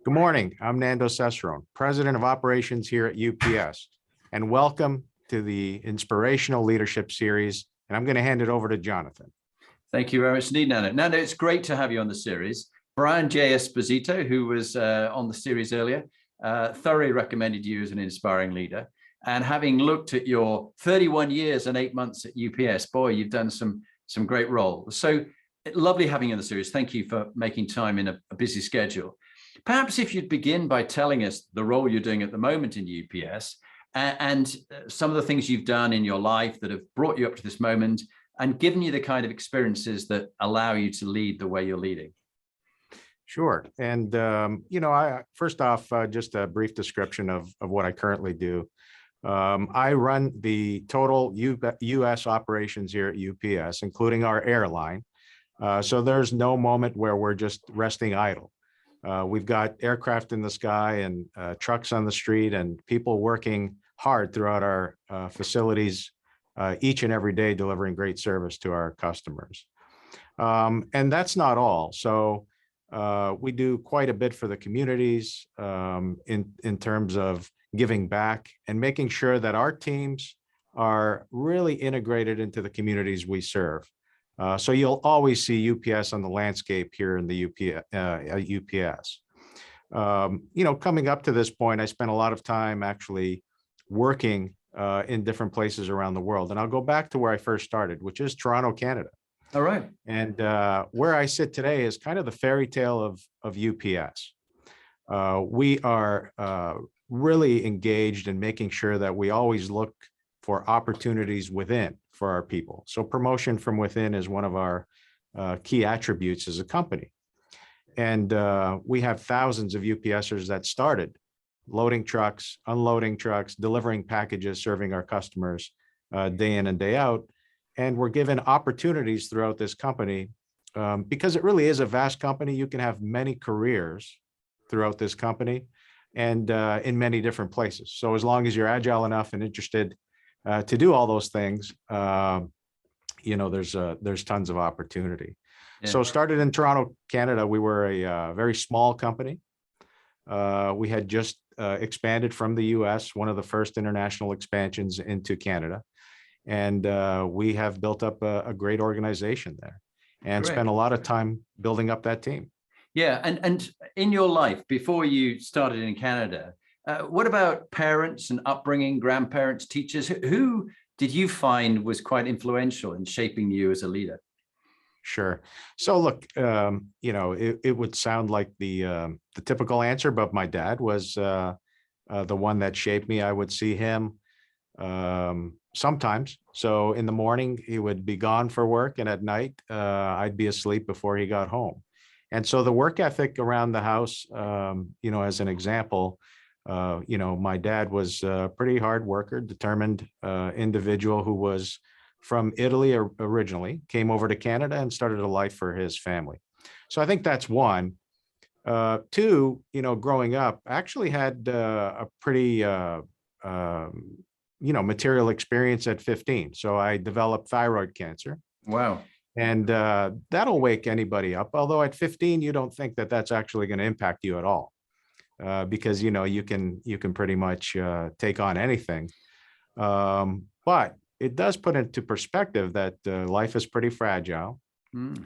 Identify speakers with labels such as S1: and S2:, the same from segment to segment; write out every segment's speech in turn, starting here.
S1: Good morning. I'm Nando Cesarone, President of Operations here at UPS, and welcome to the Inspirational Leadership Series. And I'm going to hand it over to Jonathan.
S2: Thank you very much indeed, Nando. Nando, it's great to have you on the series. Brian J. Esposito, who was on the series earlier, thoroughly recommended you as an inspiring leader. And having looked at your 31 years and 8 months at UPS, boy, you've done some great roles. So lovely having you on the series. Thank you for making time in a busy schedule. Perhaps if you'd begin by telling us the role you're doing at the moment in UPS and some of the things you've done in your life that have brought you up to this moment and given you the kind of experiences that allow you to lead the way you're leading.
S1: Sure. And, first off, just a brief description of what I currently do. I run the total U.S. operations here at UPS, including our airline. So there's no moment where we're just resting idle. We've got aircraft in the sky and trucks on the street and people working hard throughout our facilities each and every day, delivering great service to our customers. And that's not all. So we do quite a bit for the communities in terms of giving back and making sure that our teams are really integrated into the communities we serve. So you'll always see UPS on the landscape here in the UPS. Coming up to this point, I spent a lot of time actually working in different places around the world. And I'll go back to where I first started, which is Toronto, Canada.
S2: All right.
S1: And where I sit today is kind of the fairy tale of UPS. We are really engaged in making sure that we always look for opportunities within for our people. So promotion from within is one of our key attributes as a company. And we have thousands of UPSers that started loading trucks, unloading trucks, delivering packages, serving our customers day in and day out. And we're given opportunities throughout this company because it really is a vast company. You can have many careers throughout this company and in many different places. So as long as you're agile enough and interested to do all those things, there's tons of opportunity. Yeah. So started in Toronto, Canada. We were a very small company. We had just expanded from the U.S., one of the first international expansions into Canada. And we have built up a great organization there and spent a lot of time building up that team.
S2: Yeah. And in your life, before you started in Canada, what about parents and upbringing, grandparents, teachers? Who did you find was quite influential in shaping you as a leader?
S1: Sure. So look, it would sound like the typical answer, but my dad was the one that shaped me. I would see him sometimes. So in the morning, he would be gone for work, and at night, I'd be asleep before he got home. And so the work ethic around the house, as an example, my dad was a pretty hard worker, determined individual who was from Italy originally, came over to Canada and started a life for his family. So I think that's one. Two, growing up, I actually had a pretty, material experience at 15. So I developed thyroid cancer.
S2: Wow.
S1: And that'll wake anybody up. Although at 15, you don't think that that's actually going to impact you at all. Because you can pretty much take on anything, but it does put into perspective that life is pretty fragile,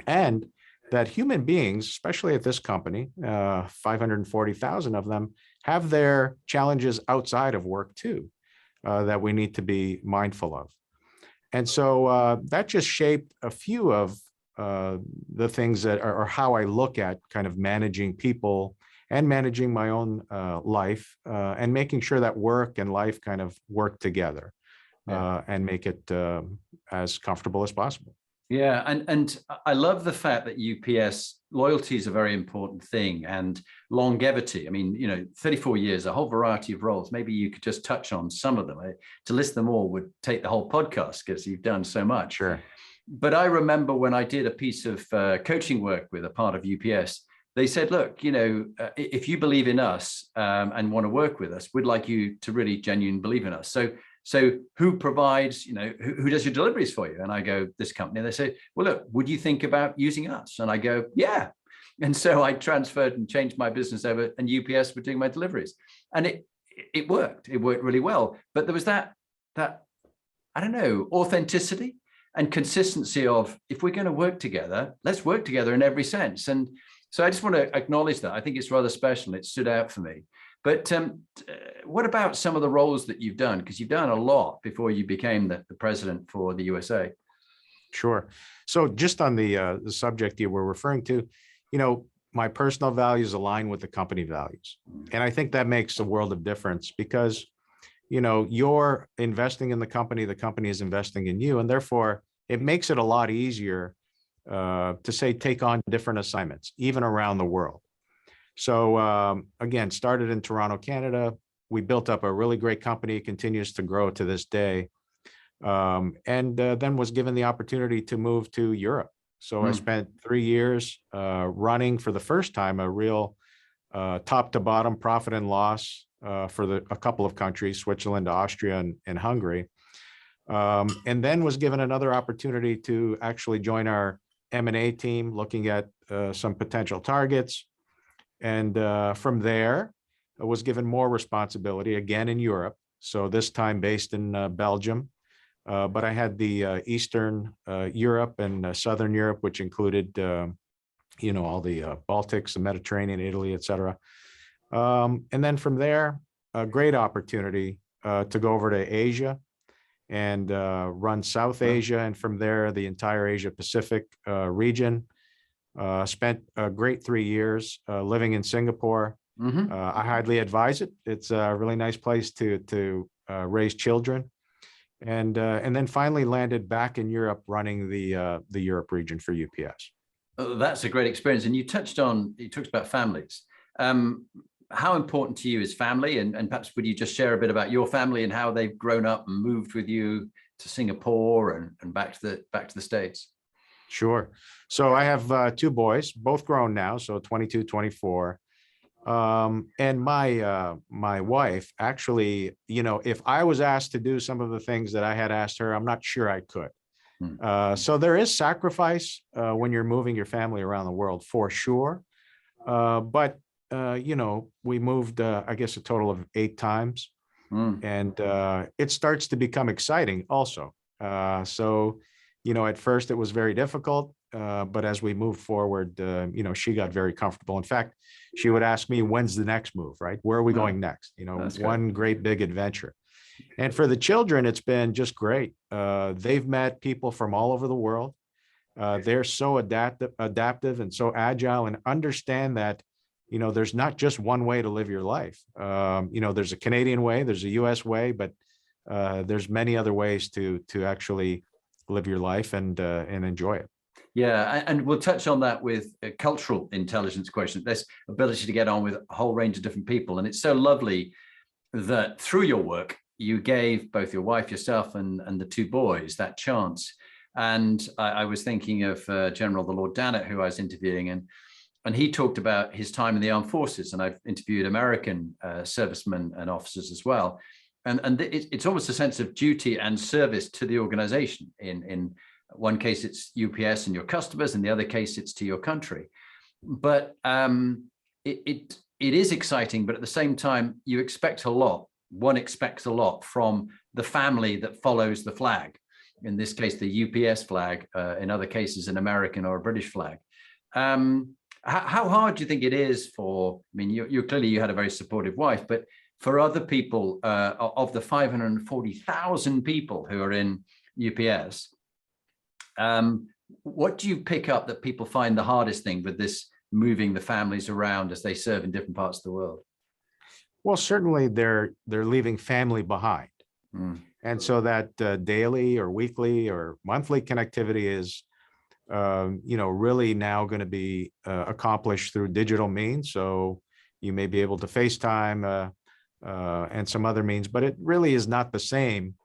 S1: and that human beings, especially at this company, 540,000 of them, have their challenges outside of work too, that we need to be mindful of. And so that just shaped a few of the things that are how I look at kind of managing people and managing my own life and making sure that work and life kind of work together and make it as comfortable as possible.
S2: Yeah, and I love the fact that UPS loyalty is a very important thing, and longevity. I mean, 34 years, a whole variety of roles. Maybe you could just touch on some of them. To list them all would take the whole podcast because you've done so much.
S1: Sure.
S2: But I remember when I did a piece of coaching work with a part of UPS, they said, look, if you believe in us and want to work with us, we'd like you to really genuinely believe in us. So who provides, who does your deliveries for you? And I go, this company. And they say, well, look, would you think about using us? And I go, yeah. And so I transferred and changed my business over, and UPS were doing my deliveries. And it worked. It worked really well. But there was that I don't know, authenticity and consistency of, if we're going to work together, let's work together in every sense. And so I just want to acknowledge that. I think it's rather special. It stood out for me. But what about some of the roles that you've done? Because you've done a lot before you became the president for the USA.
S1: Sure. So just on the subject you were referring to, my personal values align with the company values. And I think that makes a world of difference because, you're investing in the company is investing in you. And therefore, it makes it a lot easier to say, take on different assignments, even around the world. So again, started in Toronto, Canada. We built up a really great company. It continues to grow to this day. And then was given the opportunity to move to Europe. So I spent 3 years running for the first time a real top to bottom profit and loss for a couple of countries, Switzerland, Austria, and Hungary. And then was given another opportunity to actually join our M&A team, looking at some potential targets. And from there, I was given more responsibility again in Europe. So this time based in Belgium. But I had the Eastern Europe and Southern Europe, which included, all the Baltics, the Mediterranean, Italy, et cetera. And then from there, a great opportunity to go over to Asia and run South Asia. And from there, the entire Asia Pacific region. Spent a great 3 years living in Singapore. I highly advise it. It's a really nice place to raise children. And then finally landed back in Europe running the Europe region for UPS.
S2: Oh, that's a great experience. And you talked about families. How important to you is family? And perhaps would you just share a bit about your family and how they've grown up and moved with you to Singapore and back to the States?
S1: Sure. So I have 2 boys, both grown now, so 22, 24. And my wife actually, if I was asked to do some of the things that I had asked her, I'm not sure I could. So there is sacrifice when you're moving your family around the world for sure. But we moved, I guess, a total of 8 times, and it starts to become exciting also. So, at first it was very difficult, but as we moved forward, she got very comfortable. In fact, she would ask me, when's the next move, right? Where are we going next? One great big adventure. And for the children, it's been just great. They've met people from all over the world. They're so adaptive and so agile, and understand that, there's not just one way to live your life. There's a Canadian way, there's a US way, but there's many other ways to actually live your life and enjoy it.
S2: Yeah, and we'll touch on that with a cultural intelligence question, this ability to get on with a whole range of different people. And it's so lovely that through your work, you gave both your wife, yourself, and the 2 boys that chance. And I was thinking of General the Lord Dannatt, who I was interviewing, and he talked about his time in the armed forces. And I've interviewed American servicemen and officers as well. And it's almost a sense of duty and service to the organization. In one case, it's UPS and your customers. In the other case, it's to your country. But it is exciting, but at the same time, you expect a lot. One expects a lot from the family that follows the flag. In this case, the UPS flag. In other cases, an American or a British flag. How hard do you think it is for? I mean, you clearly you had a very supportive wife, but for other people, of the 540,000 people who are in UPS, what do you pick up that people find the hardest thing with this moving the families around as they serve in different parts of the world?
S1: Well, certainly they're leaving family behind. And so that daily or weekly or monthly connectivity is, really now going to be accomplished through digital means. So you may be able to FaceTime and some other means, but it really is not the same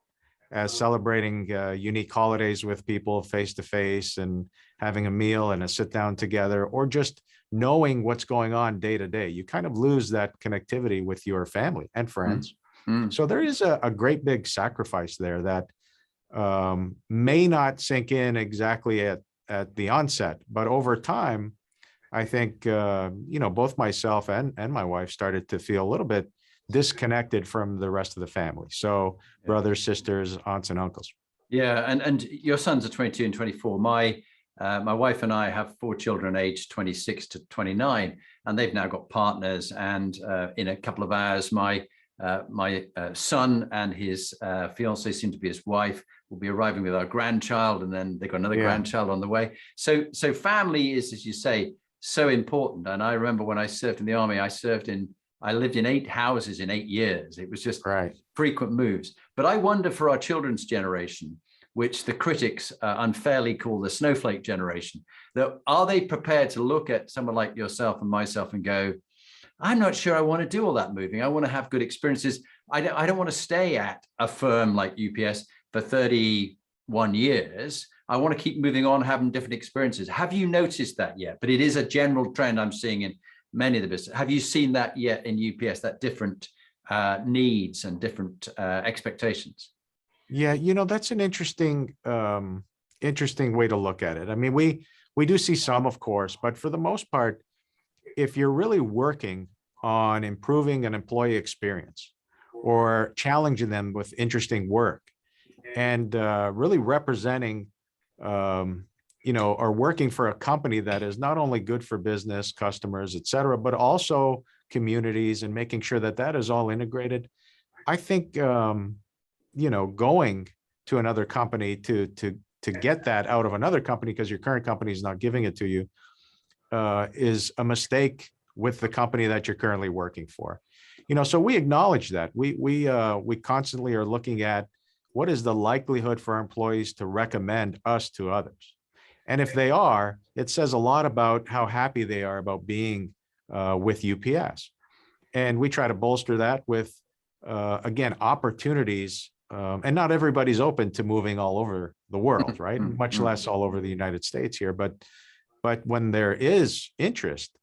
S1: as celebrating unique holidays with people face to face and having a meal and a sit down together, or just knowing what's going on day to day. You kind of lose that connectivity with your family and friends. So there is a great big sacrifice there that may not sink in exactly at the onset, but over time, I think, both myself and my wife started to feel a little bit disconnected from the rest of the family. So brothers, sisters, aunts, and uncles.
S2: Yeah, and your sons are 22 and 24. My wife and I have 4 children aged 26 to 29, and they've now got partners. And in a couple of hours, my son and his fiance, soon to be his wife, will be arriving with our grandchild, and then they've got another grandchild on the way. So family is, as you say, so important. And I remember when I served in the army, I lived in 8 houses in 8 years. It was just frequent moves. But I wonder for our children's generation, which the critics unfairly call the snowflake generation, that are they prepared to look at someone like yourself and myself and go, I'm not sure I want to do all that moving. I want to have good experiences. I don't want to stay at a firm like UPS for 31 years. I want to keep moving on, having different experiences. Have you noticed that yet? But it is a general trend I'm seeing in many of the business. Have you seen that yet in UPS, that different needs and different expectations?
S1: Yeah, that's an interesting way to look at it. I mean, we do see some, of course, but for the most part, if you're really working on improving an employee experience or challenging them with interesting work and really representing, or working for a company that is not only good for business, customers, et cetera, but also communities, and making sure that that is all integrated, I think, going to another company to get that out of another company because your current company is not giving it to you, is a mistake with the company that you're currently working for. So we acknowledge that. We constantly are looking at what is the likelihood for our employees to recommend us to others. And if they are, it says a lot about how happy they are about being with UPS. And we try to bolster that with, again, opportunities. And not everybody's open to moving all over the world, right? Much less all over the United States here. But when there is interest,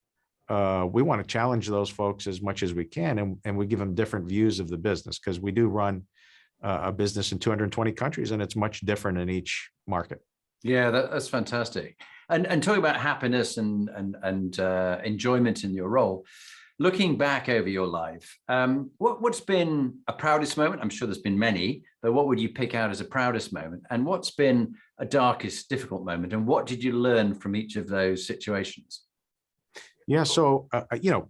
S1: we want to challenge those folks as much as we can. And we give them different views of the business, because we do run a business in 220 countries, and it's much different in each market.
S2: Yeah, that's fantastic. And talking about happiness and enjoyment in your role, looking back over your life, what's been a proudest moment? I'm sure there's been many, but what would you pick out as a proudest moment? And what's been a darkest, difficult moment? And what did you learn from each of those situations?
S1: Yeah, so,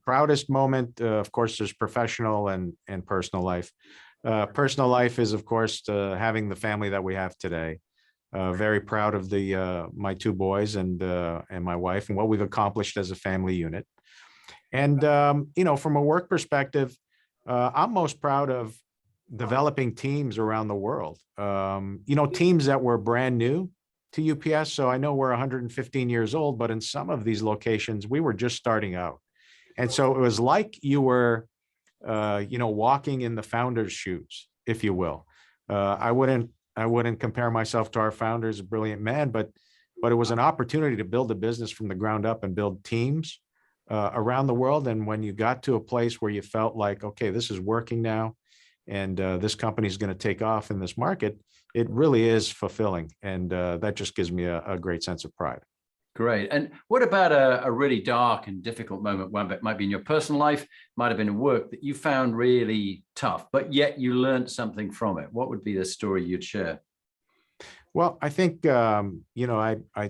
S1: proudest moment, of course, there's professional and personal life. Personal life is, of course, having the family that we have today. Very proud of my 2 boys and my wife and what we've accomplished as a family unit. And, from a work perspective, I'm most proud of developing teams around the world, teams that were brand new to UPS. So I know we're 115 years old, but in some of these locations, we were just starting out. And so it was like you were, walking in the founder's shoes, if you will. I wouldn't compare myself to our founder's a brilliant man, but it was an opportunity to build a business from the ground up and build teams around the world. And when you got to a place where you felt like, okay, this is working now, and this company is going to take off in this market, it really is fulfilling. And that just gives me a great sense of pride.
S2: Great. And what about a really dark and difficult moment? One that might be in your personal life, might have been in work, that you found really tough, but yet you learned something from it. What would be the story you'd share?
S1: Well, I think, I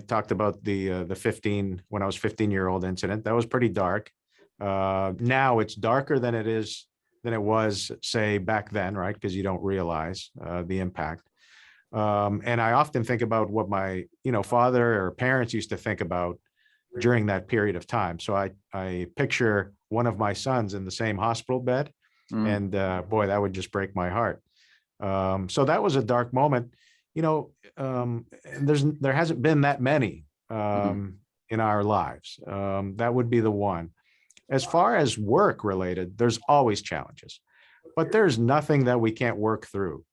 S1: talked about the 15, when I was 15-year-old incident. That was pretty dark. Now it's darker than it was, say, back then, right? Because you don't realize the impact. And I often think about what my, father or parents used to think about during that period of time. So I picture one of my sons in the same hospital bed, and boy, that would just break my heart. So that was a dark moment. There hasn't been that many in our lives. That would be the one. As far as work related, there's always challenges, but there's nothing that we can't work through.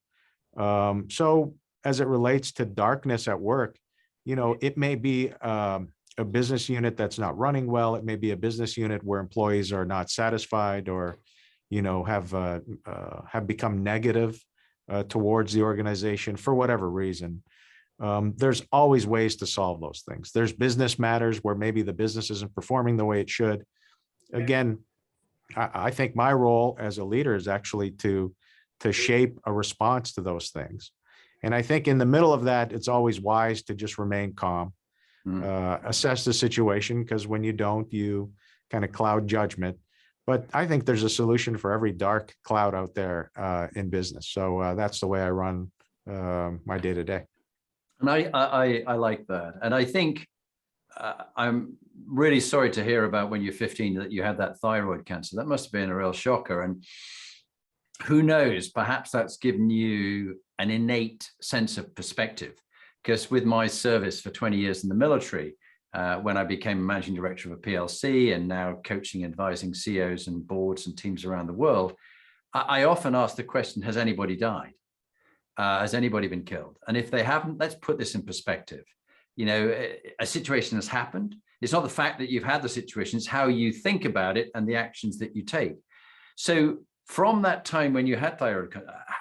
S1: So as it relates to darkness at work, it may be a business unit that's not running well. It may be a business unit where employees are not satisfied or, have become negative towards the organization for whatever reason. there's always ways to solve those things. There's business matters where maybe the business isn't performing the way it should. Again, I think my role as a leader is actually to shape a response to those things. And I think in the middle of that, it's always wise to just remain calm, assess the situation, because when you don't, you kind of cloud judgment. But I think there's a solution for every dark cloud out there in business. So that's the way I run my day to day.
S2: And I like that. And I think I'm really sorry to hear about when you're 15 that you had that thyroid cancer. That must have been a real shocker. And who knows, perhaps that's given you an innate sense of perspective. Because with my service for 20 years in the military, when I became a managing director of a PLC and now coaching, advising CEOs and boards and teams around the world, I often ask the question, has anybody died? Has anybody been killed? And if they haven't, let's put this in perspective. You know, a situation has happened. It's not the fact that you've had the situation, it's how you think about it and the actions that you take. So from that time when you had thyroid,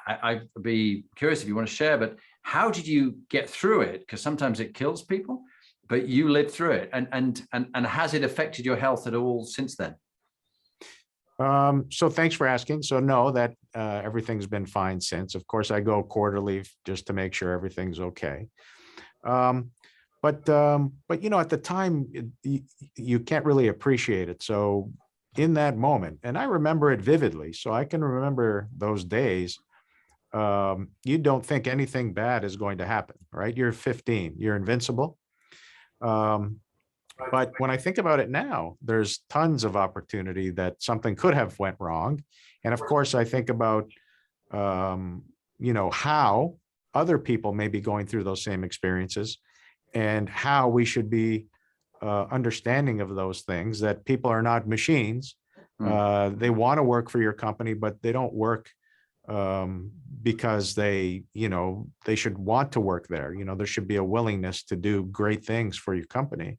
S2: I'd be curious if you want to share, but how did you get through it? Because sometimes it kills people, but you lived through it. And has it affected your health at all since then?
S1: So thanks for asking. So no, that everything's been fine since. Of course, I go quarterly just to make sure everything's okay. But you know, at the time, you can't really appreciate it. So in that moment, and I remember it vividly, so I can remember those days. You don't think anything bad is going to happen, right? You're 15, you're invincible. But when I think about it now, there's tons of opportunity that something could have went wrong. And of course, I think about, you know, how other people may be going through those same experiences and how we should be understanding of those things, that people are not machines. They want to work for your company, but they don't work because they, you know, they should want to work there. You know, there should be a willingness to do great things for your company.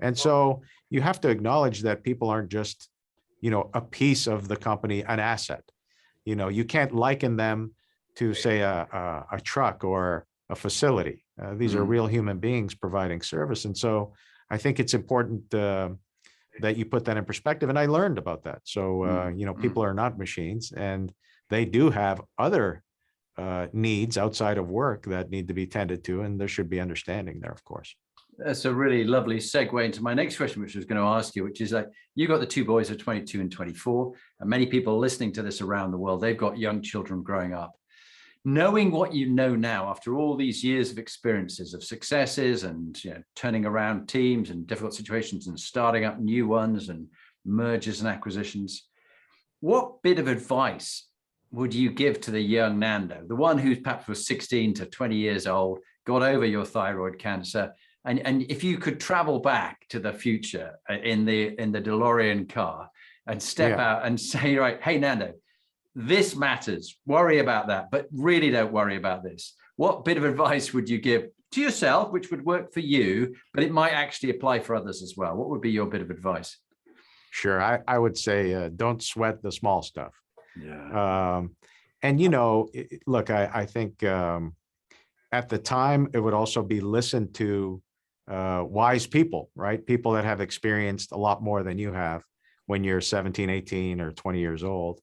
S1: And so you have to acknowledge that people aren't just, you know, a piece of the company, an asset. You know, you can't liken them to, say, a truck or a facility. These are real human beings providing service. And so I think it's important that you put that in perspective. And I learned about that. So, you know, people are not machines, and they do have other needs outside of work that need to be tended to. And there should be understanding there, of course.
S2: That's a really lovely segue into my next question, which I was going to ask you, which is like, you got the two boys of 22 and 24, and many people listening to this around the world, they've got young children growing up. Knowing what you know now, after all these years of experiences of successes and, you know, turning around teams and difficult situations and starting up new ones and mergers and acquisitions, what bit of advice would you give to the young Nando, the one who perhaps was 16 to 20 years old, got over your thyroid cancer? And if you could travel back to the future in the DeLorean car and step out and say, right, hey, Nando, this matters, worry about that, but really don't worry about this. What bit of advice would you give to yourself, which would work for you, but it might actually apply for others as well? What would be your bit of advice?
S1: Sure. I would say, don't sweat the small stuff.
S2: Yeah.
S1: And, you know, look, I think at the time, it would also be listened to wise people, right? People that have experienced a lot more than you have when you're 17, 18, or 20 years old.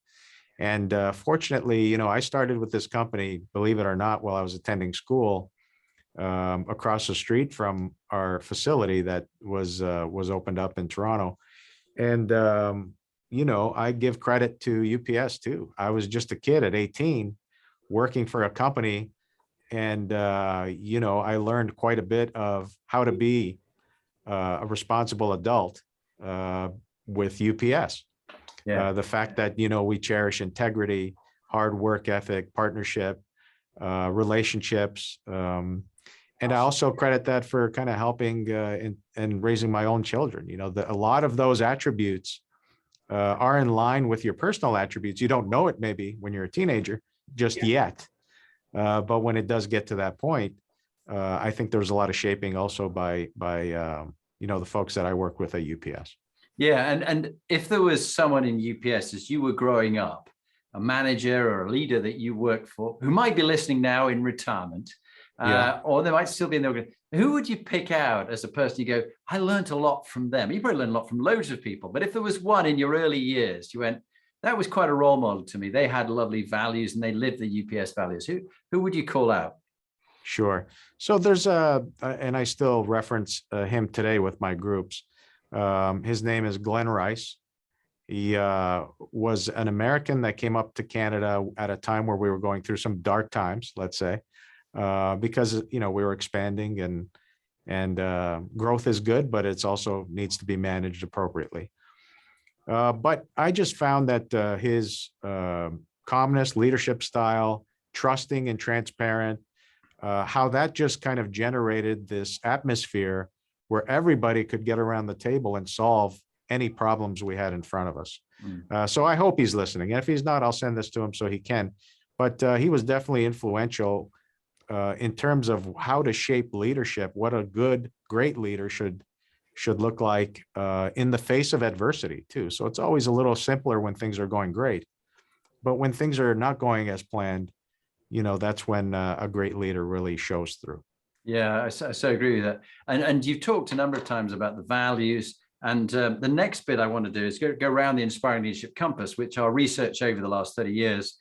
S1: And fortunately, you know, I started with this company, believe it or not, while I was attending school across the street from our facility that was opened up in Toronto. And, you know, I give credit to UPS too. I was just a kid at 18 working for a company. And, you know, I learned quite a bit of how to be a responsible adult with UPS. The fact that, you know, we cherish integrity, hard work ethic, partnership, relationships. And I also credit that for kind of helping and raising my own children. You know, a lot of those attributes are in line with your personal attributes. You don't know it maybe when you're a teenager just yet. But when it does get to that point, I think there's a lot of shaping also by you know, the folks that I work with at UPS.
S2: Yeah, and if there was someone in UPS as you were growing up, a manager or a leader that you worked for, who might be listening now in retirement, or they might still be in the organization. Who would you pick out as a person you go, I learned a lot from them? You probably learned a lot from loads of people, but if there was one in your early years, you went, that was quite a role model to me. They had lovely values and they lived the UPS values. Who would you call out?
S1: Sure. So there's and I still reference him today with my groups. His name is Glenn Rice. He was an American that came up to Canada at a time where we were going through some dark times, let's say, because, we were expanding and growth is good, but it's also needs to be managed appropriately. But I just found that his calmness, leadership style, trusting and transparent, how that just kind of generated this atmosphere where everybody could get around the table and solve any problems we had in front of us. So I hope he's listening. And if he's not, I'll send this to him so he can. But he was definitely influential in terms of how to shape leadership, what a great leader should look like in the face of adversity too. So it's always a little simpler when things are going great. But when things are not going as planned, that's when a great leader really shows through.
S2: Yeah, I so agree with that. And you've talked a number of times about the values. And the next bit I want to do is go around the Inspiring Leadership Compass, which our research over the last 30 years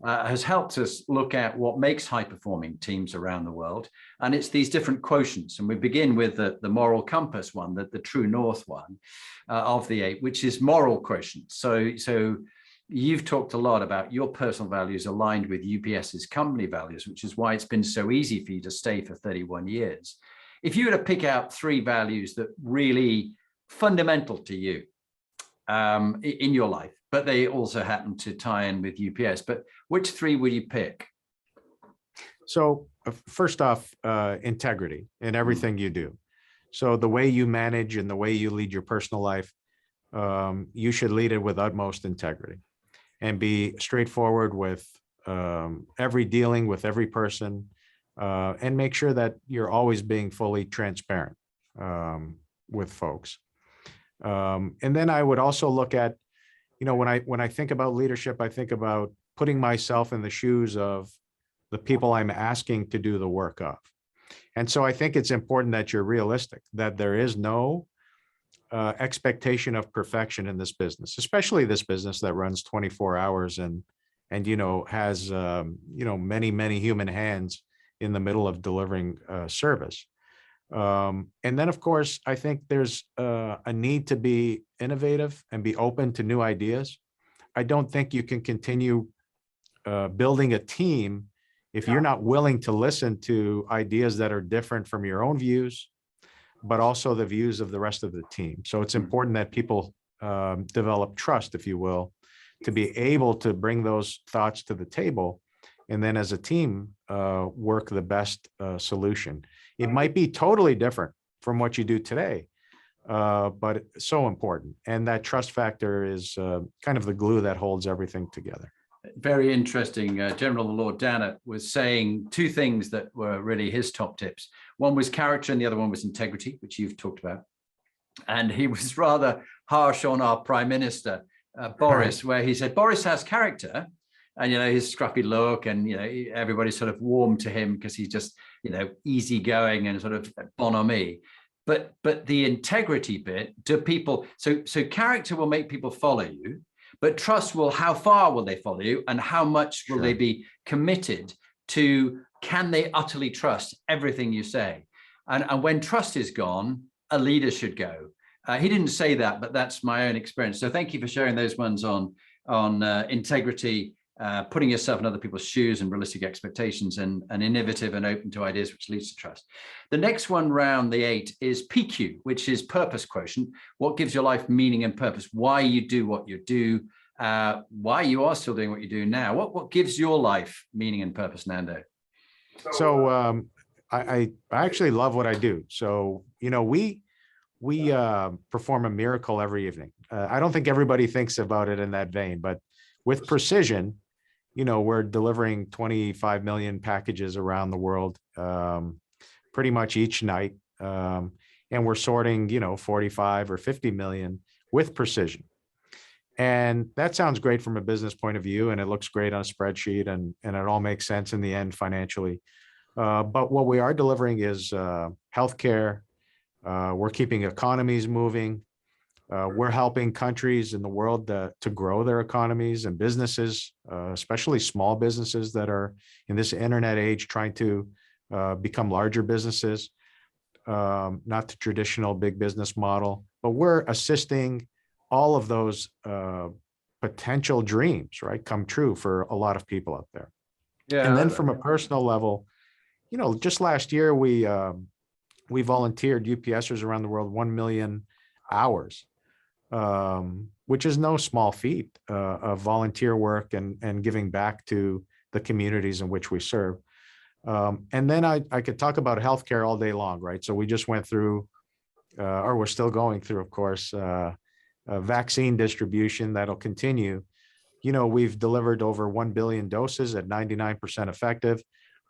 S2: has helped us look at what makes high-performing teams around the world. And it's these different quotients. And we begin with the moral compass one, the true north one of the 8, which is moral quotient. So you've talked a lot about your personal values aligned with UPS's company values, which is why it's been so easy for you to stay for 31 years. If you were to pick out 3 values that really fundamental to you in your life, but they also happen to tie in with UPS, but which 3 would you pick?
S1: So first off, integrity in everything you do. So the way you manage and the way you lead your personal life, you should lead it with utmost integrity and be straightforward with every dealing with every person, and make sure that you're always being fully transparent with folks. And then I would also look at, when I think about leadership, I think about putting myself in the shoes of the people I'm asking to do the work of. And so I think it's important that you're realistic, that there is no expectation of perfection in this business, especially this business that runs 24 hours and has many human hands in the middle of delivering service. And then, of course, I think there's a need to be innovative and be open to new ideas. I don't think you can continue building a team if you're not willing to listen to ideas that are different from your own views, but also the views of the rest of the team. So it's important that people develop trust, if you will, to be able to bring those thoughts to the table, and then as a team work the best solution. It might be totally different from what you do today, but it's so important. And that trust factor is kind of the glue that holds everything together.
S2: Very interesting. General Lord Dannett was saying 2 things that were really his top tips. One was character and the other one was integrity, which you've talked about. And he was rather harsh on our Prime Minister, Boris, where he said, Boris has character. And, his scruffy look and, everybody sort of warmed to him because he's just, easygoing and sort of bonhomie. But the integrity bit, do people, so character will make people follow you, but trust will, how far will they follow you and how much will they be committed to, can they utterly trust everything you say? And when trust is gone, a leader should go. He didn't say that, but that's my own experience. So thank you for sharing those ones on integrity, putting yourself in other people's shoes and realistic expectations, and innovative and open to ideas, which leads to trust. The next one round the 8 is PQ, which is purpose quotient. What gives your life meaning and purpose? Why you do what you do, why you are still doing what you do now. What gives your life meaning and purpose, Nando?
S1: So I actually love what I do. So, we perform a miracle every evening. I don't think everybody thinks about it in that vein, but with precision, we're delivering 25 million packages around the world, pretty much each night. And we're sorting, 45 or 50 million with precision. And that sounds great from a business point of view, and it looks great on a spreadsheet, and it all makes sense in the end financially. But what we are delivering is healthcare. We're keeping economies moving. We're helping countries in the world to grow their economies and businesses, especially small businesses that are in this internet age trying to become larger businesses, not the traditional big business model. But we're assisting all of those potential dreams, right, come true for a lot of people out there.
S2: Yeah.
S1: And then from a personal level, just last year we volunteered UPSers around the world 1 million hours, which is no small feat of volunteer work and giving back to the communities in which we serve. And then I could talk about healthcare all day long, right? So we just went through, or we're still going through, of course, vaccine distribution that'll continue. We've delivered over 1 billion doses at 99% effective.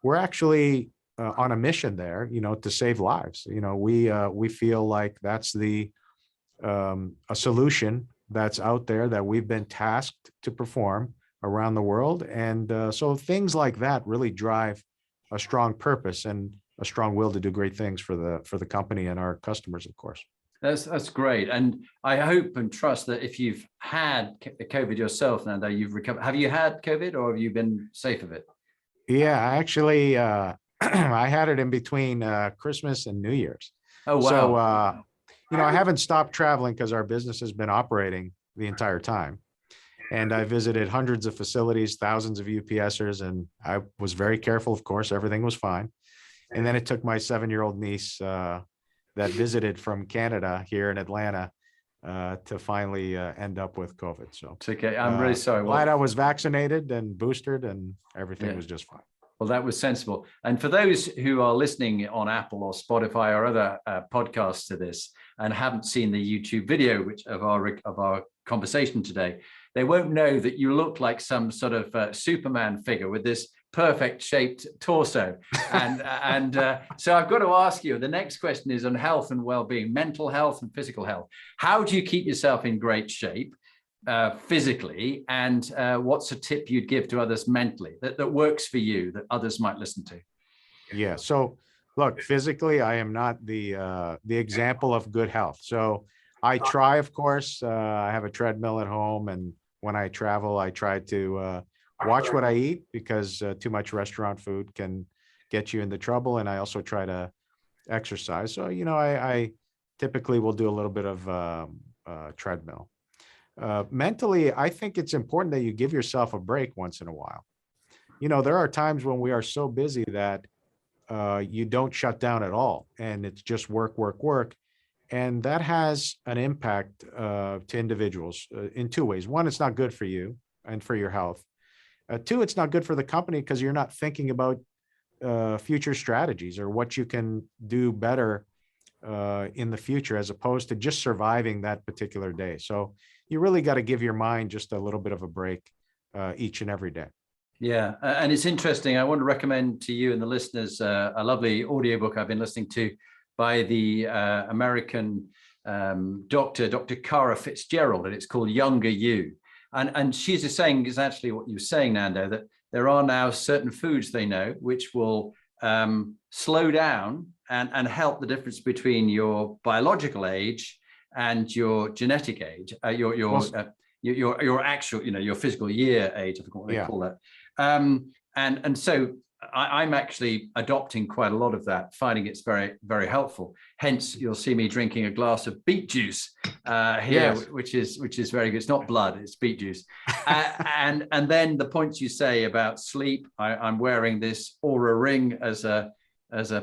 S1: We're actually on a mission there, to save lives. We feel like that's a solution that's out there that we've been tasked to perform around the world. And so things like that really drive a strong purpose and a strong will to do great things for the company and our customers, of course.
S2: That's great. And I hope and trust that if you've had COVID yourself, Nando, you've recovered. Have you had COVID or have you been safe of it?
S1: Yeah, actually, I had it in between Christmas and New Year's.
S2: Oh, wow.
S1: So, I haven't stopped traveling because our business has been operating the entire time. And I visited hundreds of facilities, thousands of UPSers, and I was very careful, of course, everything was fine. And then it took my 7-year-old niece that visited from Canada here in Atlanta to finally end up with COVID. So
S2: it's okay. I'm really sorry.
S1: Glad I was vaccinated and boosted and everything was just fine.
S2: Well, that was sensible. And for those who are listening on Apple or Spotify or other podcasts to this and haven't seen the YouTube video of our conversation today, they won't know that you look like some sort of Superman figure with this perfect shaped torso. And so I've got to ask you, the next question is on health and well-being, mental health and physical health. How do you keep yourself in great shape physically? And what's a tip you'd give to others mentally that works for you that others might listen to?
S1: Yeah. So look, physically, I am not the example of good health. So I try, of course, I have a treadmill at home, and when I travel, I try to watch what I eat because too much restaurant food can get you into trouble. And I also try to exercise. So, I typically will do a little bit of treadmill. Mentally, I think it's important that you give yourself a break once in a while. There are times when we are so busy that you don't shut down at all, and it's just work, work, work. And that has an impact to individuals in two ways. One, it's not good for you and for your health. Two, it's not good for the company because you're not thinking about future strategies or what you can do better in the future, as opposed to just surviving that particular day. So you really got to give your mind just a little bit of a break each and every day.
S2: Yeah, and it's interesting. I want to recommend to you and the listeners a lovely audiobook I've been listening to by the American doctor, Dr. Cara Fitzgerald, and it's called Younger You. And she's just saying exactly what you're saying, Nando, that there are now certain foods they know which will slow down and help the difference between your biological age and your genetic age, your actual, your physical year age, I forgot what they call that. And so I'm actually adopting quite a lot of that, finding it's very, very helpful. Hence, you'll see me drinking a glass of beet juice here, which is very good. It's not blood, it's beet juice. And then the points you say about sleep, I'm wearing this Aura ring as a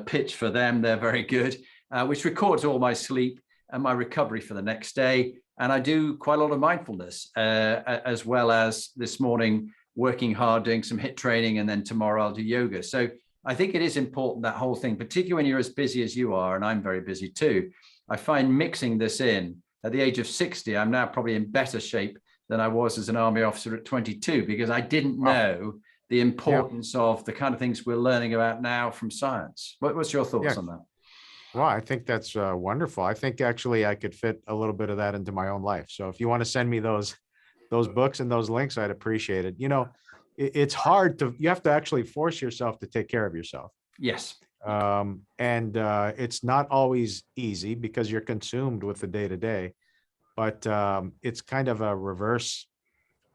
S2: pitch for them. They're very good, which records all my sleep and my recovery for the next day. And I do quite a lot of mindfulness, as well as this morning, working hard, doing some HIIT training, and then tomorrow I'll do yoga. So I think it is important, that whole thing, particularly when you're as busy as you are, and I'm very busy too. I find mixing this in at the age of 60, I'm now probably in better shape than I was as an army officer at 22, because I didn't know the importance of the kind of things we're learning about now from science. What's your thoughts on that?
S1: Well, I think that's wonderful. I think actually I could fit a little bit of that into my own life. So if you want to send me those books and those links, I'd appreciate it. It's hard you have to actually force yourself to take care of yourself.
S2: Yes.
S1: It's not always easy because you're consumed with the day to day, but it's kind of a reverse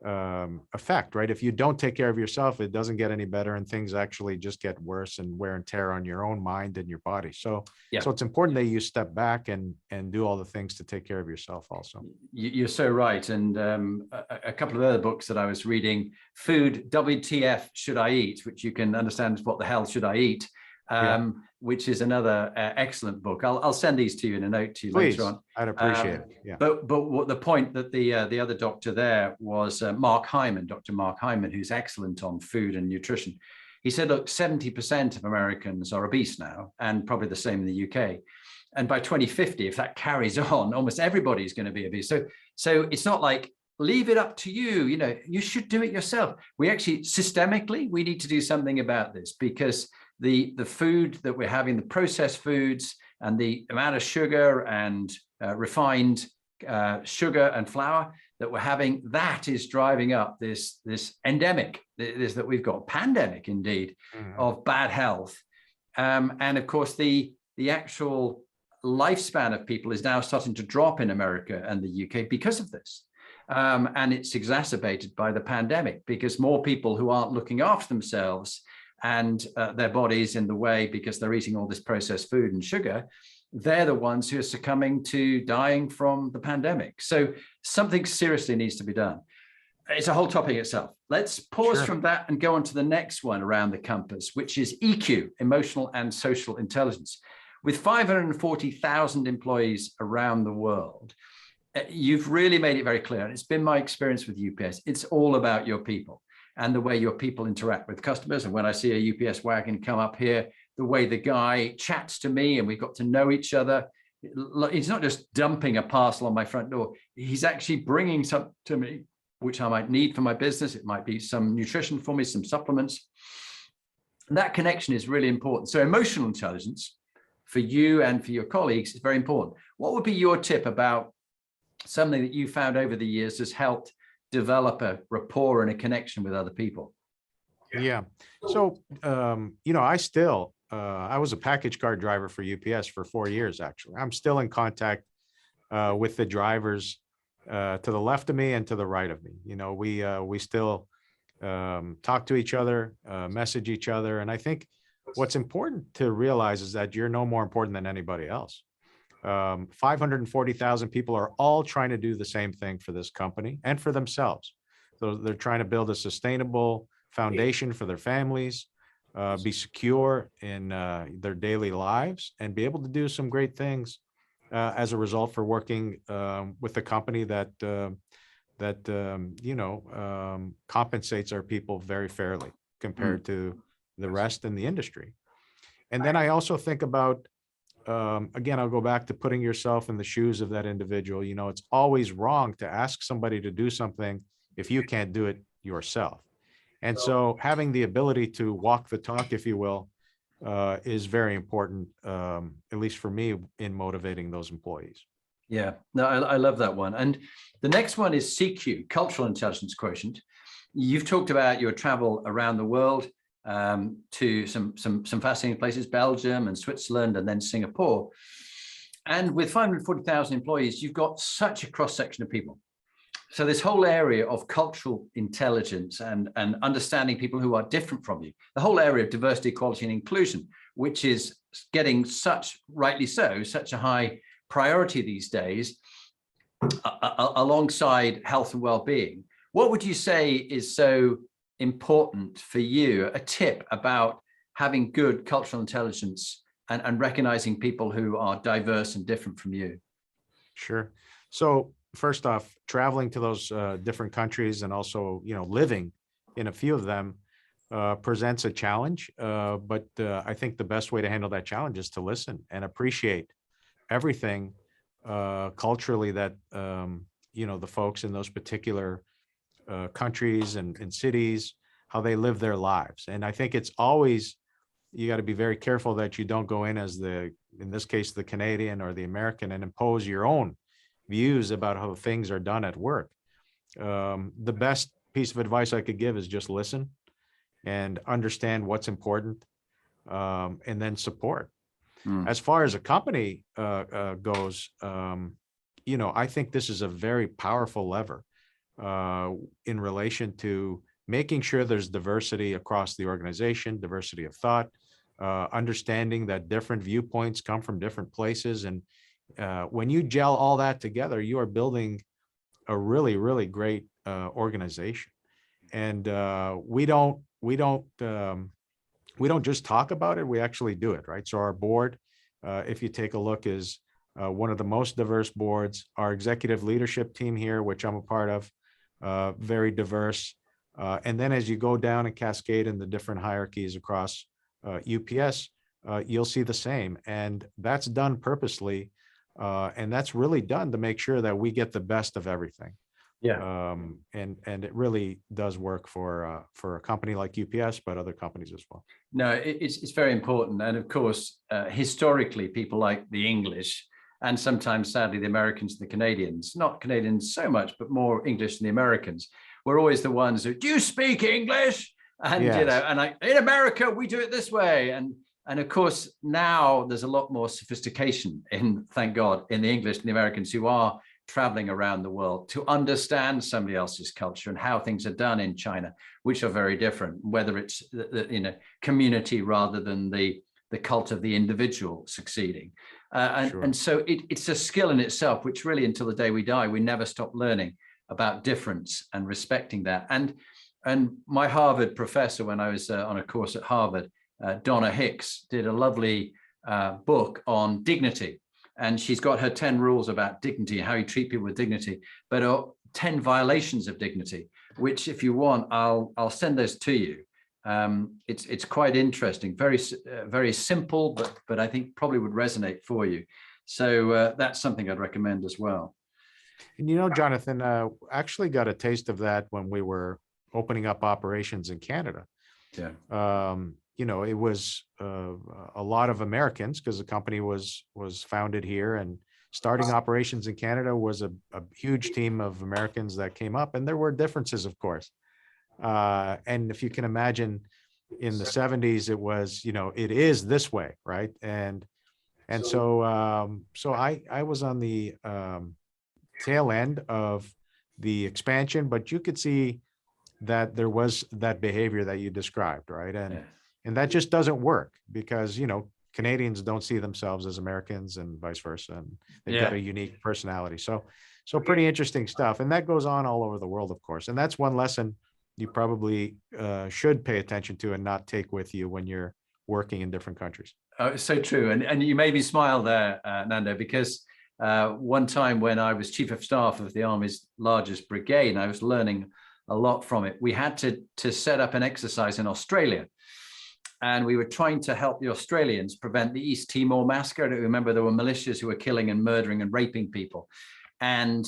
S1: effect, right? If you don't take care of yourself, it doesn't get any better, and things actually just get worse, and wear and tear on your own mind and your body. So
S2: Yeah.
S1: it's important that you step back and do all the things to take care of yourself also.
S2: You're so right. And a couple of other books that I was reading, Food, WTF Should I Eat, which you can understand what the hell should I eat, which is another excellent book. I'll send these to you in a note to you
S1: Please,
S2: later on.
S1: I'd appreciate it. Yeah.
S2: But what the point that the other doctor there was Mark Hyman, Dr. Mark Hyman, who's excellent on food and nutrition. He said, look, 70% of Americans are obese now, and probably the same in the UK. And by 2050, if that carries on, almost everybody's going to be obese. So it's not like, leave it up to you. You know, you should do it yourself. We actually, systemically, we need to do something about this, because the food that we're having, the processed foods, and the amount of sugar and refined sugar and flour that we're having, that is driving up this endemic, this that we've got, pandemic indeed, of bad health. And of course, the actual lifespan of people is now starting to drop in America and the UK because of this. And it's exacerbated by the pandemic, because more people who aren't looking after themselves and their bodies in the way, because they're eating all this processed food and sugar, they're the ones who are succumbing to dying from the pandemic. So something seriously needs to be done. It's a whole topic itself. Let's pause from that and go on to the next one around the compass, which is EQ, emotional and social intelligence. With 540,000 employees around the world, you've really made it very clear, and it's been my experience with UPS, it's all about your people and the way your people interact with customers. And when I see a UPS wagon come up here, the way the guy chats to me and we've got to know each other, he's not just dumping a parcel on my front door, he's actually bringing something to me, which I might need for my business. It might be some nutrition for me, some supplements. And that connection is really important. So emotional intelligence for you and for your colleagues is very important. What would be your tip about something that you found over the years has helped develop a rapport and a connection with other people?
S1: Yeah. So, you know, I was a package car driver for UPS for 4 years, actually. I'm still in contact with the drivers to the left of me and to the right of me. You know, we still talk to each other, message each other. And I think what's important to realize is that you're no more important than anybody else. 540,000 people are all trying to do the same thing for this company and for themselves. So they're trying to build a sustainable foundation for their families, be secure in their daily lives, and be able to do some great things as a result for working with a company that compensates our people very fairly compared to the rest in the industry. And then I also think about, again, I'll go back to putting yourself in the shoes of that individual. You know, it's always wrong to ask somebody to do something if you can't do it yourself. And so having the ability to walk the talk, if you will, is very important, at least for me, in motivating those employees.
S2: Yeah, no, I love that one. And the next one is CQ, Cultural Intelligence Quotient. You've talked about your travel around the world to some fascinating places, Belgium and Switzerland, and then Singapore. And with 540,000 employees, you've got such a cross-section of people. So this whole area of cultural intelligence and understanding people who are different from you, the whole area of diversity, equality, and inclusion, which is getting such, rightly so, such a high priority these days, alongside health and well-being. What would you say is so important for you, a tip about having good cultural intelligence and recognizing people who are diverse and different from you?
S1: Sure. So first off, traveling to those different countries and also, you know, living in a few of them presents a challenge. But I think the best way to handle that challenge is to listen and appreciate everything culturally that, you know, the folks in those particular countries and cities, how they live their lives. And I think it's always, you got to be very careful that you don't go in as in this case, the Canadian or the American, and impose your own views about how things are done at work. The best piece of advice I could give is just listen and understand what's important. and then support.
S2: Mm.
S1: As far as a company goes, I think this is a very powerful lever in relation to making sure there's diversity across the organization, diversity of thought, understanding that different viewpoints come from different places. And when you gel all that together, you are building a really, really great organization. And we don't just talk about it, we actually do it, right? So our board, if you take a look, is one of the most diverse boards. Our executive leadership team here, which I'm a part of, very diverse. And then as you go down and cascade in the different hierarchies across UPS, you'll see the same. And that's done purposely. And that's really done to make sure that we get the best of everything.
S2: Yeah.
S1: And it really does work for a company like UPS, but other companies as well.
S2: No, it's very important. And of course, historically, people like the English, and sometimes, sadly, the Americans and the Canadians, not Canadians so much, but more English than the Americans, were always the ones who, do you speak English? And,
S1: Yes.
S2: in America, we do it this way. And of course, now there's a lot more sophistication thank God, in the English and the Americans who are traveling around the world to understand somebody else's culture and how things are done in China, which are very different, whether it's the community rather than the cult of the individual succeeding.
S1: Sure.
S2: And so it's a skill in itself, which really, until the day we die, we never stop learning about difference and respecting that. And my Harvard professor, when I was on a course at Harvard, Donna Hicks, did a lovely book on dignity. And she's got her 10 rules about dignity, how you treat people with dignity, but 10 violations of dignity, which if you want, I'll send those to you. It's quite interesting, very simple, but I think probably would resonate for you. So that's something I'd recommend as well.
S1: And Jonathan, actually got a taste of that when we were opening up operations in Canada.
S2: Yeah.
S1: It was a lot of Americans, because the company was founded here, and starting operations in Canada was a huge team of Americans that came up, and there were differences, of course. And if you can imagine, in the 70s, it was, it is this way, right? And so I was on the tail end of the expansion, but you could see that there was that behavior that you described, right? And that just doesn't work, because Canadians don't see themselves as Americans, and vice versa, and they've got a unique personality. So pretty interesting stuff, and that goes on all over the world, of course. And that's one lesson you probably should pay attention to and not take with you when you're working in different countries.
S2: Oh, it's so true. And you made me smile there, Nando, because one time when I was chief of staff of the Army's largest brigade, and I was learning a lot from it, we had to set up an exercise in Australia. And we were trying to help the Australians prevent the East Timor massacre. I don't remember, there were militias who were killing and murdering and raping people. And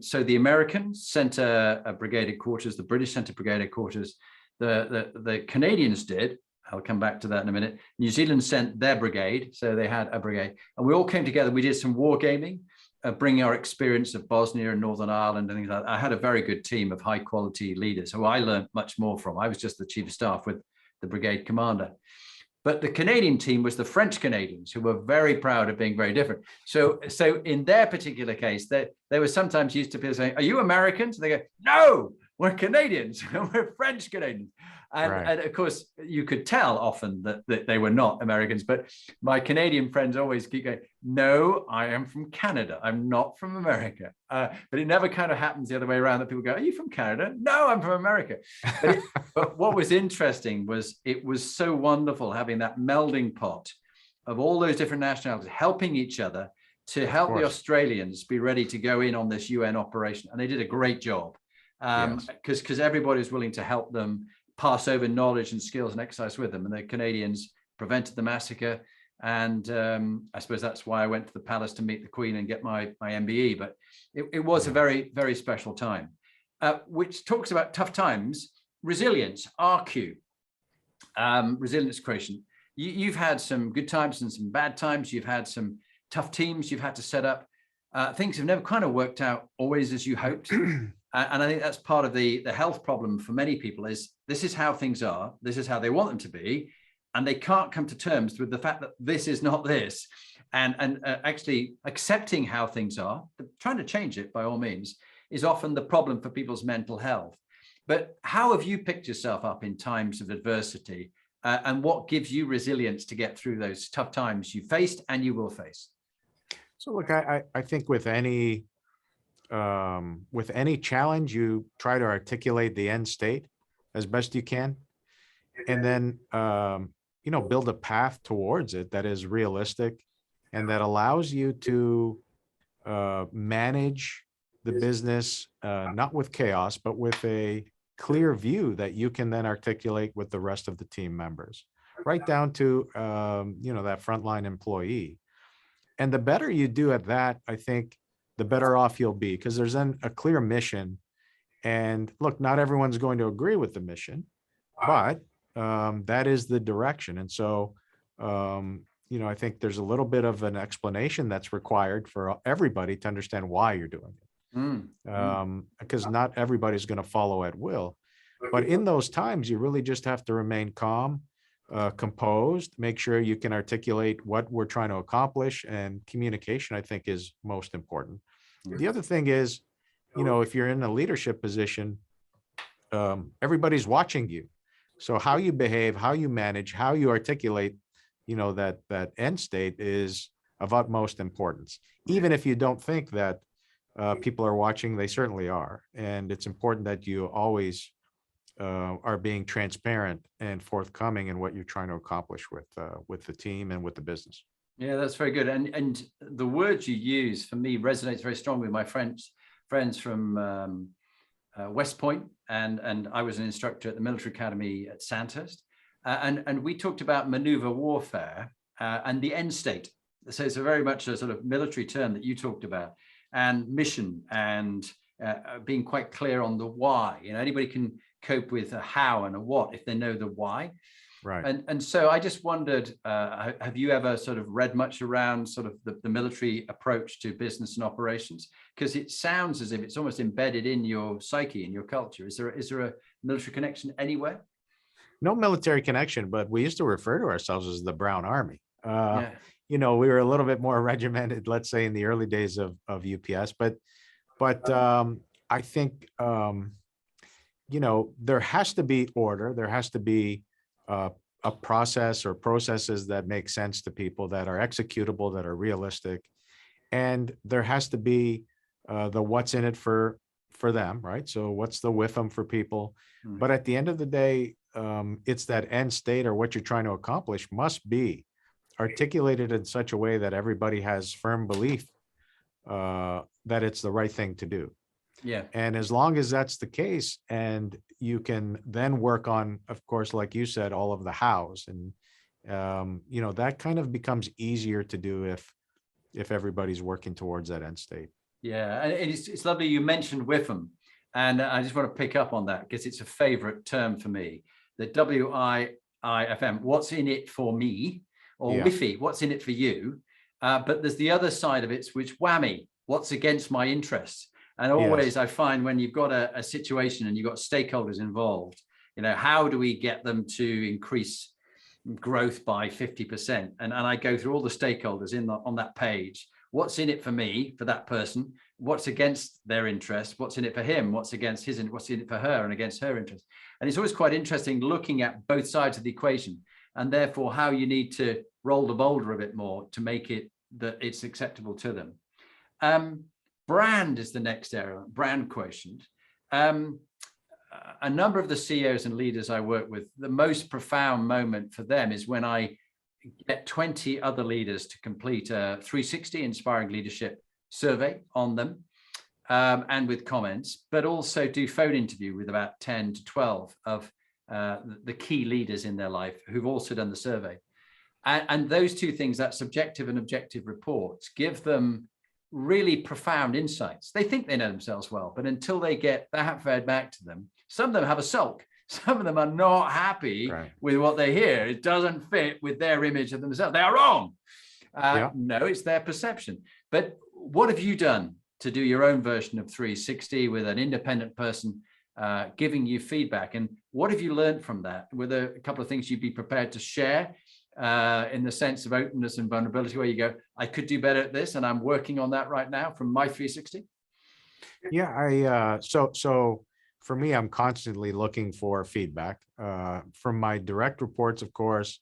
S2: so the Americans sent a brigade headquarters, the British sent a brigade headquarters, the Canadians did. I'll come back to that in a minute. New Zealand sent their brigade, so they had a brigade. And we all came together. We did some war gaming, bringing our experience of Bosnia and Northern Ireland and things like that. I had a very good team of high quality leaders who I learned much more from. I was just the chief of staff with the brigade commander. But the Canadian team was the French Canadians, who were very proud of being very different. So in their particular case, they were sometimes used to people saying, "Are you Americans?" And they go, "No, we're Canadians. We're French Canadians." And of course, you could tell often that they were not Americans. But my Canadian friends always keep going, "No, I am from Canada. I'm not from America." But it never kind of happens the other way around, that people go, "Are you from Canada?" "No, I'm from America." But what was interesting was it was so wonderful having that melding pot of all those different nationalities helping each other to help the Australians be ready to go in on this UN operation. And they did a great job, because everybody was willing to help them pass over knowledge and skills and exercise with them. And the Canadians prevented the massacre. And I suppose that's why I went to the palace to meet the Queen and get my MBE. But it was a very, very special time, which talks about tough times, resilience, RQ, resilience creation. You've had some good times and some bad times. You've had some tough teams you've had to set up. Things have never kind of worked out always as you hoped. And I think that's part of the health problem for many people, is this is how things are. This is how they want them to be. and they can't come to terms with the fact that this is not this, and actually accepting how things are, trying to change it by all means, is often the problem for people's mental health. But how have you picked yourself up in times of adversity, and what gives you resilience to get through those tough times you faced and you will face?
S1: So look, I think with any challenge, you try to articulate the end state as best you can, and then build a path towards it that is realistic and that allows you to manage the business, not with chaos, but with a clear view that you can then articulate with the rest of the team members, right down to that frontline employee. And the better you do at that, I think the better off you'll be, because there's then a clear mission. And look, not everyone's going to agree with the mission, but that is the direction. And so, I think there's a little bit of an explanation that's required for everybody to understand why you're doing it. Because not everybody's going to follow at will. But in those times, you really just have to remain calm, composed, make sure you can articulate what we're trying to accomplish, and communication, I think, is most important. The other thing is, if you're in a leadership position, everybody's watching you. So how you behave, how you manage, how you articulate, that end state is of utmost importance. Even if you don't think that people are watching, they certainly are. And it's important that you always are being transparent and forthcoming in what you're trying to accomplish with the team and with the business.
S2: Yeah, that's very good. And the words you use for me resonates very strongly with my friends from West Point, and I was an instructor at the military academy at Sandhurst, and we talked about maneuver warfare and the end state. So it's a very much a sort of military term that you talked about, and mission, and being quite clear on the why. Anybody can cope with a how and a what if they know the why.
S1: Right.
S2: And so I just wondered, have you ever sort of read much around sort of the military approach to business and operations? Because it sounds as if it's almost embedded in your psyche, in your culture. Is there a military connection anywhere?
S1: No military connection, but we used to refer to ourselves as the Brown Army.
S2: Yeah.
S1: We were a little bit more regimented, let's say, in the early days of UPS, but I think there has to be order. There has to be a process or processes that make sense to people, that are executable, that are realistic, and there has to be the what's in it for them, right? So what's the with them for people? But at the end of the day, it's that end state, or what you're trying to accomplish, must be articulated in such a way that everybody has firm belief that it's the right thing to do.
S2: Yeah.
S1: And as long as that's the case, and you can then work on, of course, like you said, all of the hows, and that kind of becomes easier to do if everybody's working towards that end state.
S2: Yeah, and it's lovely you mentioned WIFM, and I just want to pick up on that because it's a favorite term for me. The WIFM, what's in it for me, or WIFI, what's in it for you? But there's the other side of it, which whammy, what's against my interests? And always I find when you've got a situation and you've got stakeholders involved, how do we get them to increase growth by 50%? And I go through all the stakeholders on that page. What's in it for me, for that person? What's against their interest? What's in it for him? What's against his? What's in it for her and against her interest? And it's always quite interesting looking at both sides of the equation, and therefore how you need to roll the boulder a bit more to make it that it's acceptable to them. Brand is the next area, brand quotient. A number of the CEOs and leaders I work with, the most profound moment for them is when I get 20 other leaders to complete a 360 inspiring leadership survey on them, and with comments, but also do phone interview with about 10 to 12 of the key leaders in their life who've also done the survey. And those two things, that subjective and objective reports, give them really profound insights. They think they know themselves well, but until they get that fed back to them, some of them have a sulk. Some of them are not happy with what they hear. It doesn't fit with their image of themselves. They are wrong. No, it's their perception. But what have you done to do your own version of 360 with an independent person giving you feedback. And what have you learned from that? Were there a couple of things you'd be prepared to share in the sense of openness and vulnerability, where you go, I could do better at this, and I'm working on that right now from my 360?
S1: Yeah, so for me, I'm constantly looking for feedback from my direct reports, of course,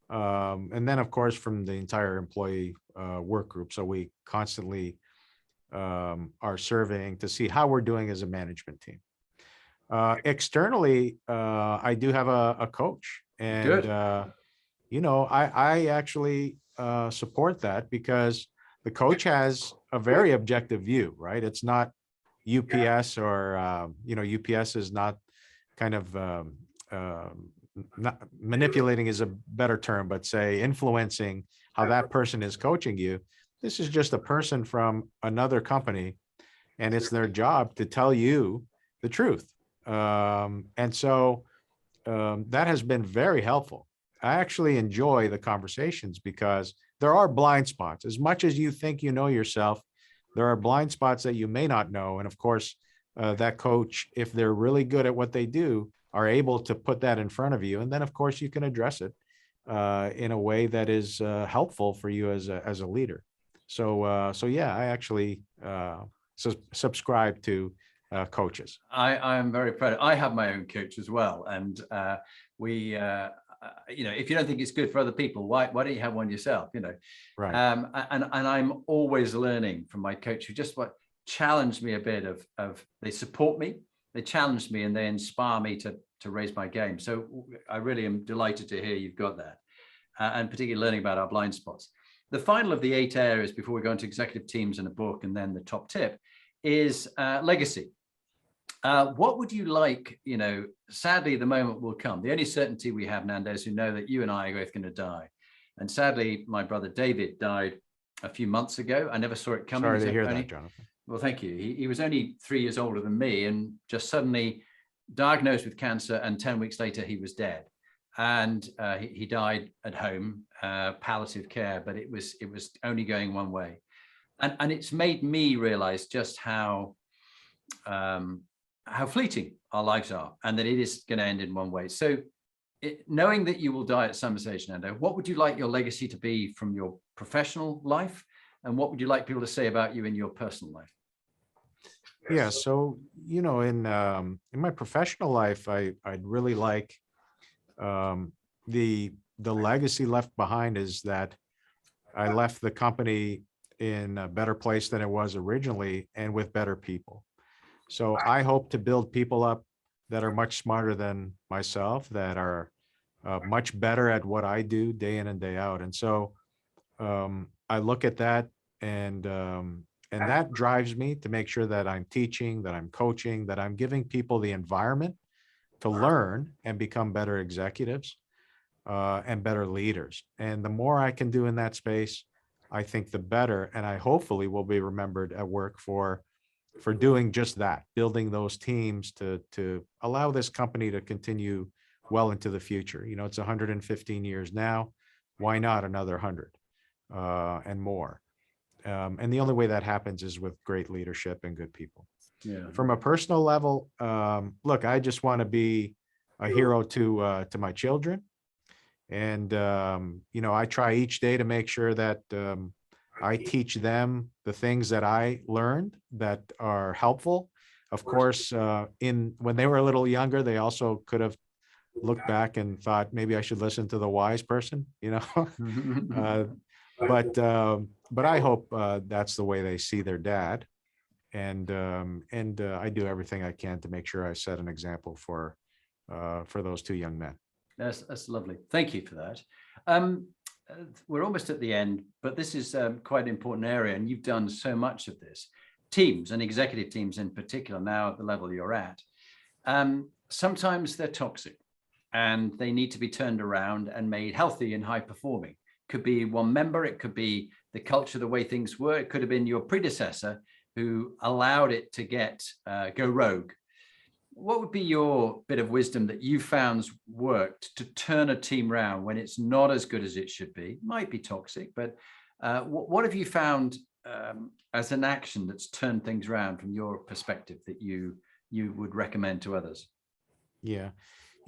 S1: and then of course from the entire employee work group. So we constantly are surveying to see how we're doing as a management team. Externally, I do have a coach, and
S2: Good.
S1: I actually support that, because the coach has a very objective view, right? It's not UPS or, UPS is not kind of, not manipulating is a better term, but say influencing how that person is coaching you. This is just a person from another company, and it's their job to tell you the truth. And so that has been very helpful. I actually enjoy the conversations because there are blind spots. As much as you think you know yourself, there are blind spots that you may not know. And of course, that coach, if they're really good at what they do, are able to put that in front of you. And then of course you can address it in a way that is helpful for you as a leader. So yeah, I actually subscribe to coaches.
S2: I am very proud. I have my own coach as well. And we, if you don't think it's good for other people, why don't you have one yourself?
S1: Right.
S2: And I'm always learning from my coach, who just challenged me a bit of they support me, they challenge me, and they inspire me to raise my game. So I really am delighted to hear you've got that, and particularly learning about our blind spots. The final of the 8 areas before we go into executive teams and a book, and then the top tip, is legacy. What would you like, sadly, the moment will come. The only certainty we have, Nando, is to know that you and I are both going to die. And sadly, my brother David died a few months ago. I never saw it coming.
S1: Sorry to hear that, Jonathan.
S2: Well, thank you. He was only 3 years older than me, and just suddenly diagnosed with cancer, and 10 weeks later he was dead. And he died at home, palliative care, but it was only going one way. And it's made me realize just how fleeting our lives are, and that it is going to end in one way. So knowing that you will die at some stage, Nando, what would you like your legacy to be from your professional life? And what would you like people to say about you in your personal life?
S1: Yeah, so, in my professional life, I'd really like the legacy left behind is that I left the company in a better place than it was originally, and with better people. So I hope to build people up that are much smarter than myself, that are much better at what I do day in and day out. And so I look at that, and that drives me to make sure that I'm teaching, that I'm coaching, that I'm giving people the environment to learn and become better executives and better leaders. And the more I can do in that space, I think the better. And I hopefully will be remembered at work for doing just that, building those teams to allow this company to continue well into the future. It's 115 years now. Why not another 100 and more? And the only way that happens is with great leadership and good people.
S2: Yeah.
S1: From a personal level, look, I just want to be a hero to my children. And, I try each day to make sure that I teach them the things that I learned that are helpful. Of course, when they were a little younger, they also could have looked back and thought, maybe I should listen to the wise person, but I hope that's the way they see their dad. And I do everything I can to make sure I set an example for those 2 young men.
S2: That's lovely. Thank you for that. We're almost at the end, but this is quite an important area, and you've done so much of this. Teams, and executive teams in particular, now at the level you're at, sometimes they're toxic, and they need to be turned around and made healthy and high performing. Could be one member, it could be the culture, the way things were, it could have been your predecessor who allowed it to go rogue. What would be your bit of wisdom that you found worked to turn a team around when it's not as good as it should be? Might be toxic, but what have you found as an action that's turned things around from your perspective that you you would recommend to others?
S1: Yeah.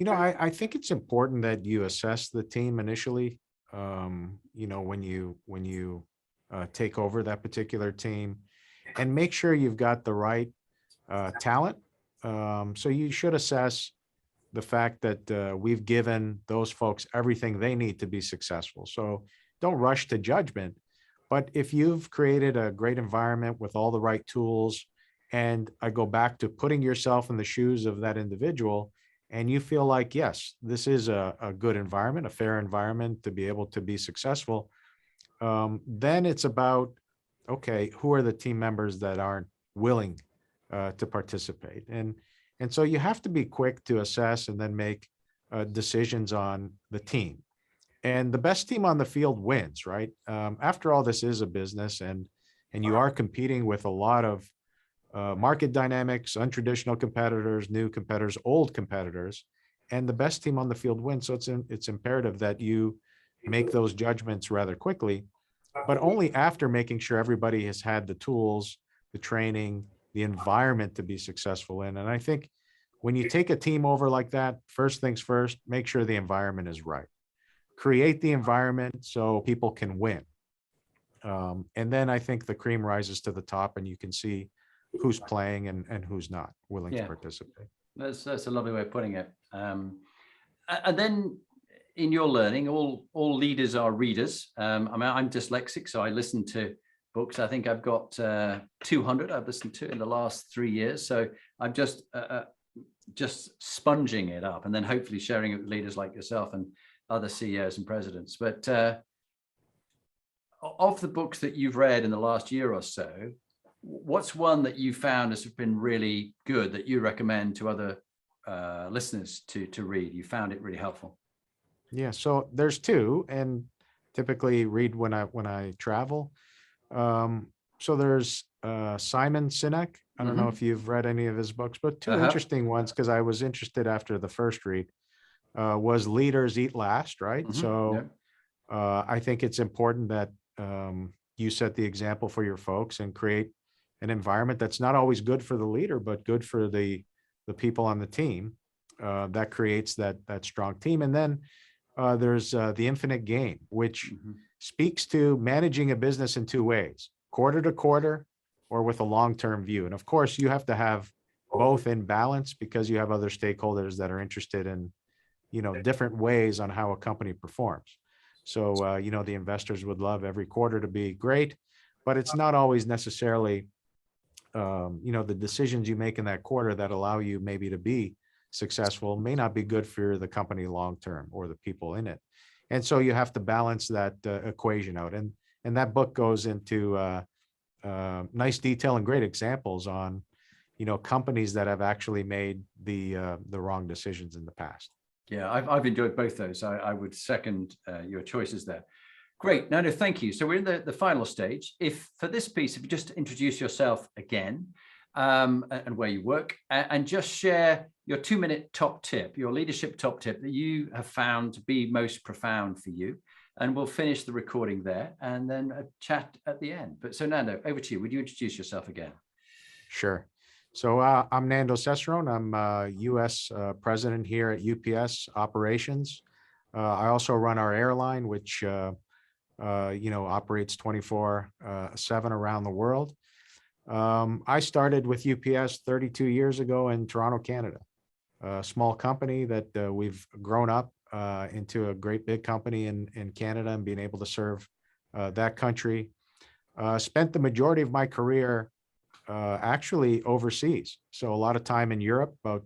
S1: I think it's important that you assess the team initially. When you take over that particular team, and make sure you've got the right talent. So you should assess the fact that we've given those folks everything they need to be successful. So don't rush to judgment. But if you've created a great environment with all the right tools, and I go back to putting yourself in the shoes of that individual, and you feel like, yes, this is a good environment, a fair environment to be able to be successful, then it's about, okay, who are the team members that aren't willing to participate? And so you have to be quick to assess and then make decisions on the team. And the best team on the field wins, right? After all, this is a business, and you are competing with a lot of market dynamics, untraditional competitors, new competitors, old competitors, and the best team on the field wins. So it's imperative that you make those judgments rather quickly, but only after making sure everybody has had the tools, the training, the environment to be successful in. And I think when you take a team over like that, first things first, make sure the environment is right. Create the environment so people can win. And then I think the cream rises to the top, and you can see who's playing and who's not willing to participate.
S2: That's a lovely way of putting it. And then in your learning, all leaders are readers. I mean, I'm dyslexic, so I listen to books. I think I've got 200 I've listened to in the last 3 years. So I'm just sponging it up, and then hopefully sharing it with leaders like yourself and other CEOs and presidents. But of the books that you've read in the last year or so, what's one that you found has been really good that you recommend to other listeners to read? You found it really helpful?
S1: Yeah, so there's two, and typically read when I travel. So there's Simon Sinek. I don't know if you've read any of his books, but two interesting ones, because I was interested after the first read, was Leaders Eat Last, right? So I think it's important that you set the example for your folks and create an environment that's not always good for the leader, but good for the people on the team. That creates that strong team. And then there's The Infinite Game, which speaks to managing a business in two ways: quarter to quarter, or with a long-term view. And of course, you have to have both in balance, because you have other stakeholders that are interested in, different ways on how a company performs. So, the investors would love every quarter to be great, but it's not always necessarily, the decisions you make in that quarter that allow you maybe to be successful may not be good for the company long-term or the people in it. And so you have to balance that equation out. And that book goes into nice detail and great examples on, companies that have actually made the wrong decisions in the past.
S2: Yeah, I've enjoyed both those. I would second your choices there. Great, Nando, thank you. So we're in the final stage. If for this piece, if you just introduce yourself again, and where you work, and just share your 2-minute top tip, your leadership top tip that you have found to be most profound for you. And we'll finish the recording there, and then a chat at the end. But so Nando, over to you. Would you introduce yourself again?
S1: Sure. So I'm Nando Cesarone. I'm U.S. president here at UPS Operations. I also run our airline, which operates 24/7 around the world. I started with UPS 32 years ago in Toronto, Canada, a small company that we've grown up into a great big company in Canada, and being able to serve that country. Spent the majority of my career actually overseas. So a lot of time in Europe, about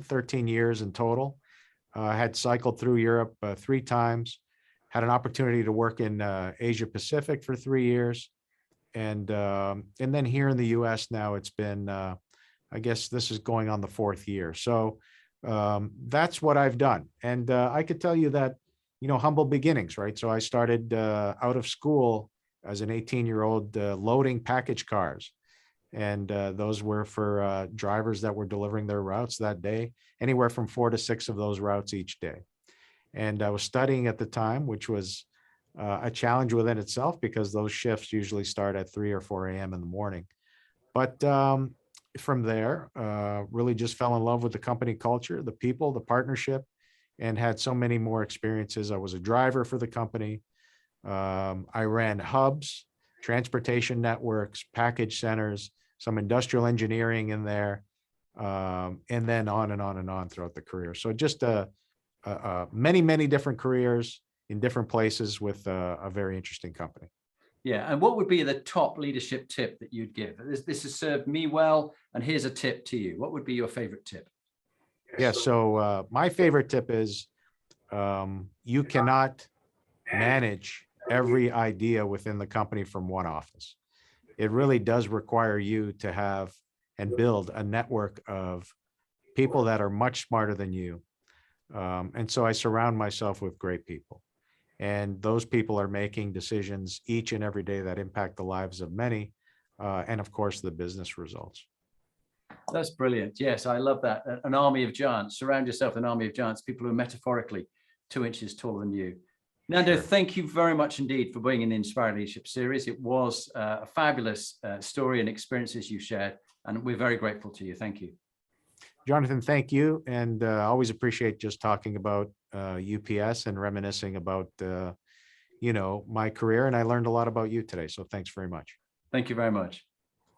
S1: 13 years in total. Had cycled through Europe 3 times, had an opportunity to work in Asia Pacific for 3 years. And then here in the U.S. now, it's been, I guess this is going on the 4th year. So that's what I've done. And I could tell you that, humble beginnings, right? So I started out of school as an 18-year-old loading package cars. And those were for drivers that were delivering their routes that day, anywhere from 4 to 6 of those routes each day. And I was studying at the time, which was a challenge within itself, because those shifts usually start at 3 or 4 a.m. in the morning. But from there, really just fell in love with the company culture, the people, the partnership, and had so many more experiences. I was a driver for the company. I ran hubs, transportation networks, package centers, some industrial engineering in there, and then on and on and on throughout the career. So just many, many different careers in different places with a very interesting company.
S2: Yeah. And what would be the top leadership tip that you'd give? This has served me well, and here's a tip to you. What would be your favorite tip?
S1: Yeah. So my favorite tip is you cannot manage every idea within the company from one office. It really does require you to have and build a network of people that are much smarter than you. And so I surround myself with great people. And those people are making decisions each and every day that impact the lives of many, and of course, the business results.
S2: That's brilliant. Yes, I love that. An army of giants. Surround yourself with an army of giants, people who are metaphorically 2 inches taller than you. Nando,
S1: Sure.
S2: thank you very much indeed for being in the Inspired Leadership series. It was a fabulous story and experiences you shared, and we're very grateful to you. Thank you.
S1: Jonathan, thank you. And always appreciate just talking about UPS and reminiscing about, my career. And I learned a lot about you today. So thanks very much.
S2: Thank you very much.